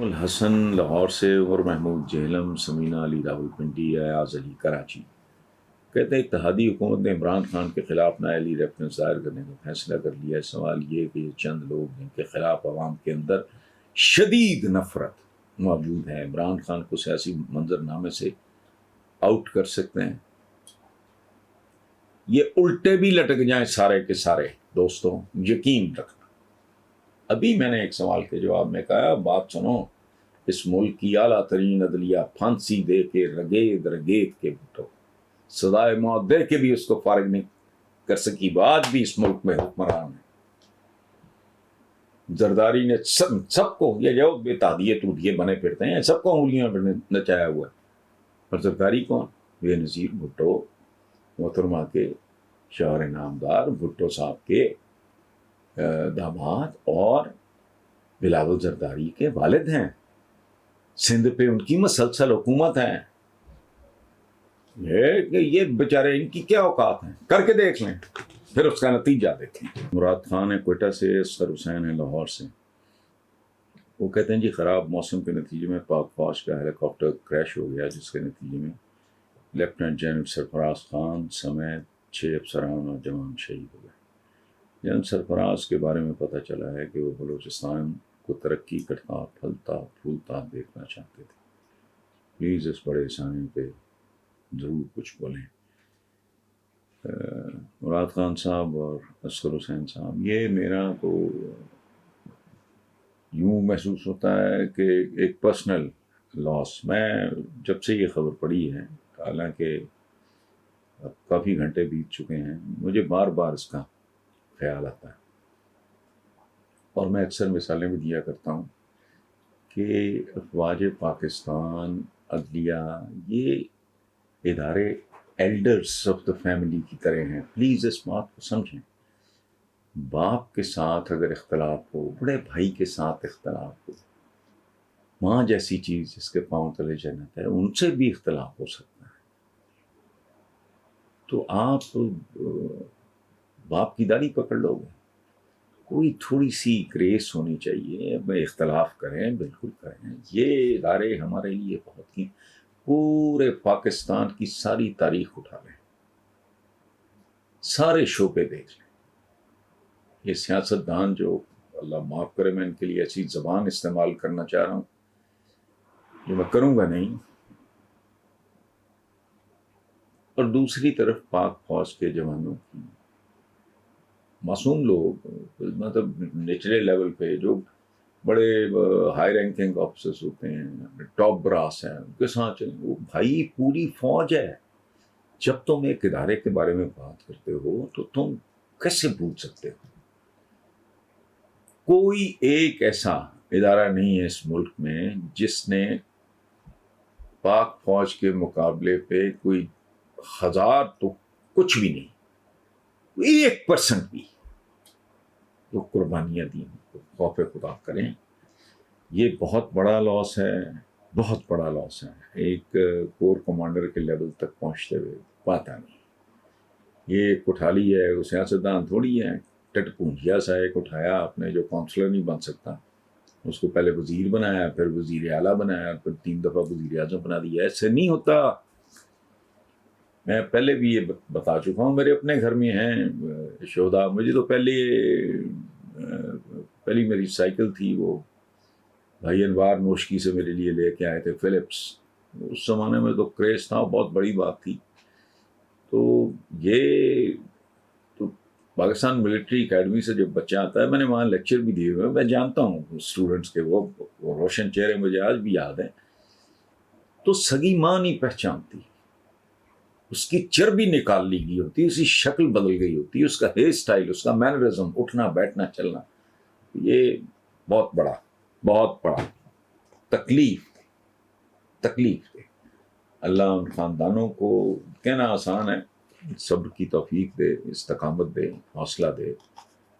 الحسن لاہور سے، عمر محمود جہلم، سمینہ علی راولپنڈی، ایاز علی کراچی۔ کہتے ہیں اتحادی حکومت نے عمران خان کے خلاف نااہلی ریفرنس دائر کرنے کا فیصلہ کر لیا ہے۔ سوال یہ کہ یہ چند لوگ جن کے خلاف عوام کے اندر شدید نفرت موجود ہے، عمران خان کو سیاسی منظر نامے سے آؤٹ کر سکتے ہیں؟ یہ الٹے بھی لٹک جائیں سارے کے سارے دوستوں، یقین رکھنا۔ ابھی میں نے ایک سوال کے جواب میں کہا بات سنو، اس ملک کی اعلیٰ ترین عدلیہ پھانسی دے کے رگید رگید کے بھٹو سزائے موت دے کے بھی اس کو فارغ نہیں کر سکی، بعد بھی اس ملک میں حکمران ہے۔ زرداری نے سب کو، یہ جو بے تادیے تودیے بنے پھرتے ہیں سب کو انگلیاں پہ نچایا ہوا ہے۔ اور زرداری کون؟ بے نظیر بھٹو، محترمہ کے شوہر نامدار بھٹو صاحب کے داماد اور بلاول زرداری کے والد ہیں۔ سندھ پہ ان کی مسلسل حکومت ہے۔ یہ بیچارے ان کی کیا اوقات ہیں، کر کے دیکھ لیں پھر اس کا نتیجہ دیکھیں۔ مراد خان ہے کوئٹہ سے، اسقر حسین ہے لاہور سے۔ وہ کہتے ہیں جی خراب موسم کے نتیجے میں پاک فوج کا ہیلی کاپٹر کریش ہو گیا، جس کے نتیجے میں لیفٹیننٹ جنرل سرفراز خان سمیت 6 افسران اور جوان شہید ہو گئے۔ جنرل سرفراز کے بارے میں پتہ چلا ہے کہ وہ بلوچستان کو ترقی کرتا پھلتا پھولتا دیکھنا چاہتے تھے۔ پلیز اس بڑے سامنے پہ ضرور کچھ بولیں۔ مراد خان صاحب اور اسقر حسین صاحب، یہ میرا تو یوں محسوس ہوتا ہے کہ ایک پرسنل لاس۔ میں جب سے یہ خبر پڑی ہے، حالانکہ اب کافی گھنٹے بیت چکے ہیں، مجھے بار بار اس کا خیال آتا ہے، اور میں اکثر مثالیں بھی دیا کرتا ہوں کہ افواج پاکستان، عدلیہ، یہ ادارے ایلڈرز آف دا فیملی کی طرح ہیں۔ پلیز اس بات کو سمجھیں، باپ کے ساتھ اگر اختلاف ہو، بڑے بھائی کے ساتھ اختلاف ہو، ماں جیسی چیز جس کے پاؤں تلے جنت ہے، ان سے بھی اختلاف ہو سکتا ہے۔ تو آپ باپ کی داڑھی پکڑ لو گے؟ کوئی تھوڑی سی گریس ہونی چاہیے، میں اختلاف کریں، بالکل کریں۔ یہ ادارے ہمارے لیے بہت ہی، پورے پاکستان کی ساری تاریخ اٹھا لیں، سارے شعبے دیکھ لیں۔ یہ سیاستدان جو، اللہ معاف کرے میں ان کے لیے ایسی زبان استعمال کرنا چاہ رہا ہوں جو میں کروں گا نہیں، اور دوسری طرف پاک فوج کے جوانوں کی، معصوم لوگ، مطلب نچلے لیول پہ جو بڑے ہائی رینکنگ آفیسرز ہوتے ہیں، ٹاپ براس ہیں، ان کے ساتھ چلیں۔ وہ بھائی پوری فوج ہے۔ جب تم ایک ادارے کے بارے میں بات کرتے ہو تو تم کیسے بھول سکتے ہو؟ کوئی ایک ایسا ادارہ نہیں ہے اس ملک میں جس نے پاک فوج کے مقابلے پہ کوئی 1000 تو کچھ بھی نہیں، 1% بھی جو قربانیاں دیں، خوف خدا کریں۔ یہ بہت بڑا لاس ہے، بہت بڑا لاس ہے۔ ایک کور کمانڈر کے لیول تک پہنچتے ہوئے پاتا نہیں۔ یہ ایک کٹھالی ہے، وہ سیاستدان تھوڑی ہے، ٹٹ پونجیا سا ایک اٹھایا آپ نے جو کونسلر نہیں بن سکتا، اس کو پہلے وزیر بنایا، پھر وزیر اعلیٰ بنایا، پھر 3 دفعہ وزیر اعظم بنا دیا۔ ایسے نہیں ہوتا۔ میں پہلے بھی یہ بتا چکا ہوں، میرے اپنے گھر میں ہیں شہدا۔ مجھے تو پہلی میری سائیکل تھی، وہ بھائی انوار نوشکی سے میرے لیے لے کے آئے تھے، فلپس۔ اس زمانے میں تو کریز تھا، بہت بڑی بات تھی۔ تو یہ تو پاکستان ملٹری اکیڈمی سے جب بچہ آتا ہے، میں نے وہاں لیکچر بھی دیے ہوئے، میں جانتا ہوں اسٹوڈنٹس کے، وہ روشن چہرے مجھے آج بھی یاد ہیں۔ تو سگی ماں نہیں پہچانتی، اس کی چربی نکال لی گئی ہوتی، اس کی شکل بدل گئی ہوتی، اس کا ہیئر سٹائل، اس کا مینرزم، اٹھنا بیٹھنا چلنا۔ یہ بہت بڑا تکلیف دے۔ اللہ ان خاندانوں کو، کہنا آسان ہے، صبر کی توفیق دے، استقامت دے، حوصلہ دے،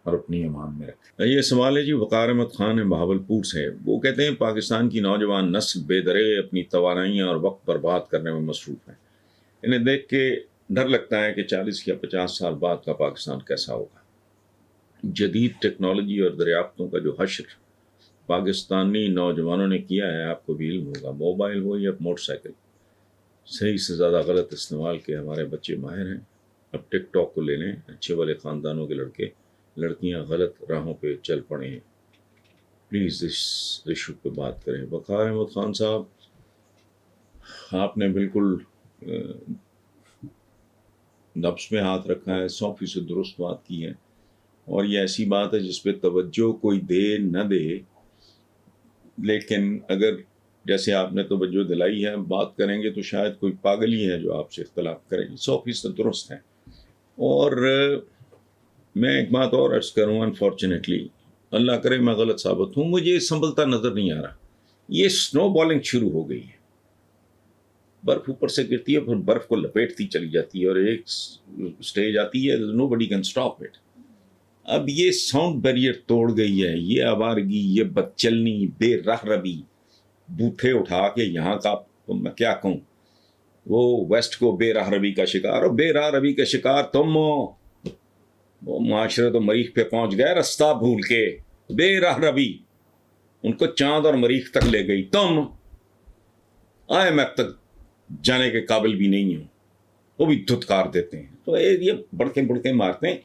اور اپنی ایمان میں رکھے۔ یہ سوال ہے جی وقار احمد خان ہے بہاولپور سے۔ وہ کہتے ہیں پاکستان کی نوجوان نسل بے درے اپنی توانائیاں اور وقت برباد کرنے میں مصروف ہیں۔ انہیں دیکھ کے ڈر لگتا ہے کہ 40 یا 50 سال بعد کا پاکستان کیسا ہوگا۔ جدید ٹیکنالوجی اور دریافتوں کا جو حشر پاکستانی نوجوانوں نے کیا ہے، آپ کو بھی علم ہوگا، موبائل ہو یا موٹر سائیکل، صحیح سے زیادہ غلط استعمال کے ہمارے بچے ماہر ہیں۔ اب ٹک ٹاک کو لے لیں، اچھے والے خاندانوں کے لڑکے لڑکیاں غلط راہوں پہ چل پڑے ہیں۔ پلیز اس ایشو پہ بات کریں۔ وقار احمد خان صاحب، آپ نے بالکل نبض میں ہاتھ رکھا ہے، 100% درست بات کی ہے، اور یہ ایسی بات ہے جس پہ توجہ کوئی دے نہ دے، لیکن اگر جیسے آپ نے توجہ دلائی ہے، بات کریں گے تو شاید کوئی پاگل ہی ہے جو آپ سے اختلاف کرے گی۔ 100% درست ہے۔ اور میں ایک بات اور عرض کروں، انفارچونیٹلی اللہ کرے میں غلط ثابت ہوں، مجھے سنبھلتا نظر نہیں آ رہا۔ یہ سنو بالنگ شروع ہو گئی ہے، برف اوپر سے گرتی ہے، پھر برف کو لپیٹتی چلی جاتی ہے، اور ایک سٹیج آتی ہے نو بڈی کین اسٹاپ اٹ۔ اب یہ ساؤنڈ بیریئر توڑ گئی ہے، یہ آوارگی، یہ بدچلنی، بے راہ روی، بوتھے اٹھا کے یہاں کا میں کیا کہوں، وہ ویسٹ کو بے راہ روی کا شکار، اور بے راہ روی کا شکار تم ہو۔ وہ معاشرے تو مریخ پہ پہنچ گئے رستہ بھول کے، بے راہ روی ان کو چاند اور مریخ تک لے گئی، تم آئے میں اب تک جانے کے قابل بھی نہیں ہوں، وہ بھی دھتکار دیتے ہیں۔ تو یہ بڑکے مارتے ہیں۔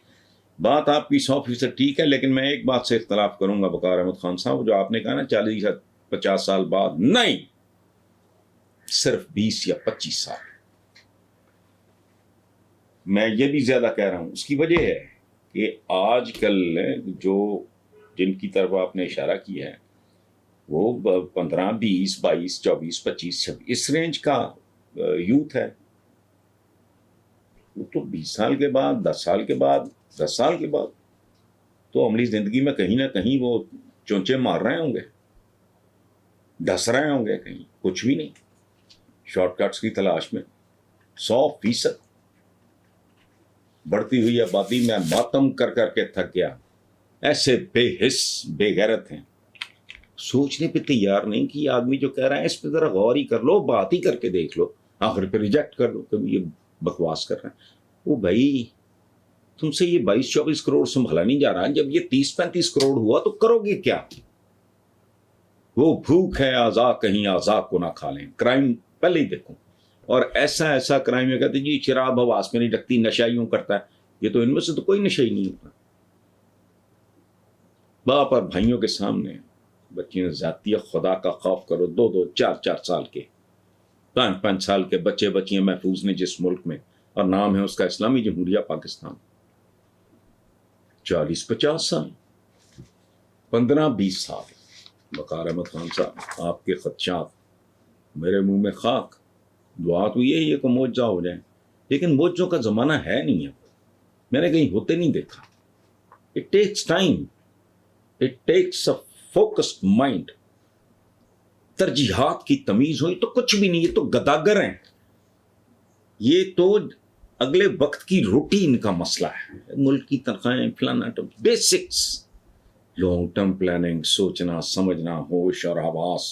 بات آپ کی 100% ٹھیک ہے، لیکن میں ایک بات سے اختلاف کروں گا وقار احمد خان صاحب، جو آپ نے کہا نا 40 یا 50 سال بعد، نہیں، صرف 20 یا 25 سال۔ میں یہ بھی زیادہ کہہ رہا ہوں، اس کی وجہ ہے کہ آج کل جو جن کی طرف آپ نے اشارہ کیا ہے وہ 15، 20، 22، 24، 25، 26 اس رینج کا یوتھ ہے۔ وہ تو 20 سال کے بعد، 10 سال کے بعد، 10 سال کے بعد تو عملی زندگی میں کہیں نہ کہیں وہ چونچے مار رہے ہوں گے، ڈس رہے ہوں گے، کہیں کچھ بھی نہیں، شارٹ کٹس کی تلاش میں۔ 100% بڑھتی ہوئی آبادی میں ماتم کر کر کے تھک گیا۔ ایسے بے حس بے غیرت ہیں، سوچنے پہ تیار نہیں کہ یہ آدمی جو کہہ رہا ہے اس پہ ذرا غور ہی کر لو، بات ہی کر کے دیکھ لو، آخر پہ ریجیکٹ کر دو کہ یہ بکواس کر رہے ہیں۔ وہ بھائی تم سے یہ 22-24 کروڑ سنبھالا نہیں جا رہا، جب یہ 30-35 کروڑ ہوا تو کرو گے کیا؟ وہ بھوک ہے آزا کہیں آزا کو نہ کھا لیں، کرائم پہلے ہی دیکھو، اور ایسا کرائم ہے، کہتے جی شراب حواس میں نہیں رکھتی، نشہ یوں کرتا ہے، یہ تو ان میں سے تو کوئی نشہ ہی نہیں ہوتا۔ باپ اور بھائیوں کے سامنے بچیاں زیادتی، خدا کا خوف کرو، 2-2، 4-4 سال کے، 5-5 سال کے بچے بچیاں محفوظ نے جس ملک میں، اور نام ہے اس کا اسلامی جمہوریہ پاکستان۔ 40-50 سال، 15-20 سال۔ وقار احمد خان صاحب، آپ کے خدشات میرے منہ میں خاک، دعا تو یہی ہے کہ معجزہ ہو جائے، لیکن معجزوں کا زمانہ ہے نہیں ہے، میں نے کہیں ہوتے نہیں دیکھا۔ It takes time. It takes a focused mind. ترجیحات کی تمیز ہوئی تو کچھ بھی نہیں، یہ تو گداگر ہیں، یہ تو اگلے وقت کی روٹی ان کا مسئلہ ہے، ملک کی تنخواہیں فلانا، بیسکس، لانگ ٹرم پلاننگ، سوچنا سمجھنا، ہوش اور حواس،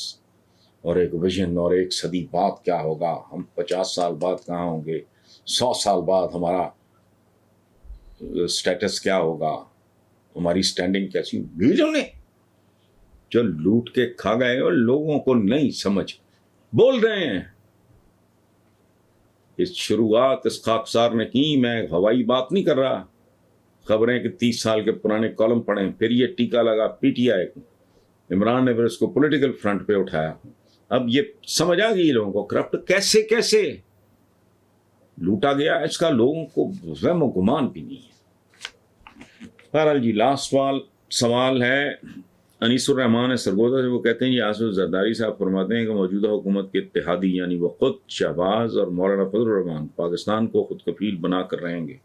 اور ایک ویژن، اور ایک صدی بعد کیا ہوگا، ہم 50 سال بعد کہاں ہوں گے، 100 سال بعد ہمارا سٹیٹس کیا ہوگا، ہماری سٹینڈنگ کیسی، بھیجو نے جو لوٹ کے کھا گئے اور لوگوں کو نہیں سمجھ بول رہے ہیں۔ اس شروعات اس خاکسار نے کی، میں ہوائی بات نہیں کر رہا، خبریں کہ 30 سال کے پرانے کالم پڑھیں، پھر یہ ٹیکا لگا پی ٹی آئی کو، عمران نے پھر اس کو پولیٹیکل فرنٹ پہ اٹھایا۔ اب یہ سمجھ آ گئی لوگوں کو کرپٹ کیسے لوٹا گیا، اس کا لوگوں کو وہم و گمان بھی نہیں ہے۔ بہرحال جی، لاسٹ سوال ہے انیس الرحمان سرگودا سے، وہ کہتے ہیں آصف زرداری صاحب فرماتے ہیں کہ موجودہ حکومت کے اتحادی یعنی وہ خود، شہباز اور مولانا فضل الرحمان پاکستان کو خود کفیل بنا کر رہیں گے،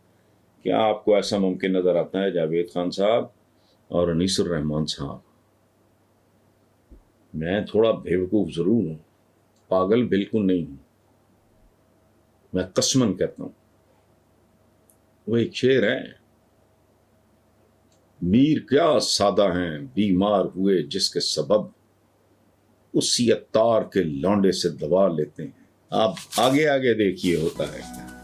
کیا آپ کو ایسا ممکن نظر آتا ہے جاوید خان صاحب اور انیس الرحمان صاحب؟ میں تھوڑا بیوقوف ضرور ہوں، پاگل بالکل نہیں ہوں، میں قسماً کہتا ہوں۔ وہ ایک شعر ہے، میر کیا سادہ ہیں بیمار ہوئے جس کے سبب، اسی عطار کے لونڈے سے دوا لیتے ہیں۔ آپ آگے دیکھیے ہوتا ہے کیا۔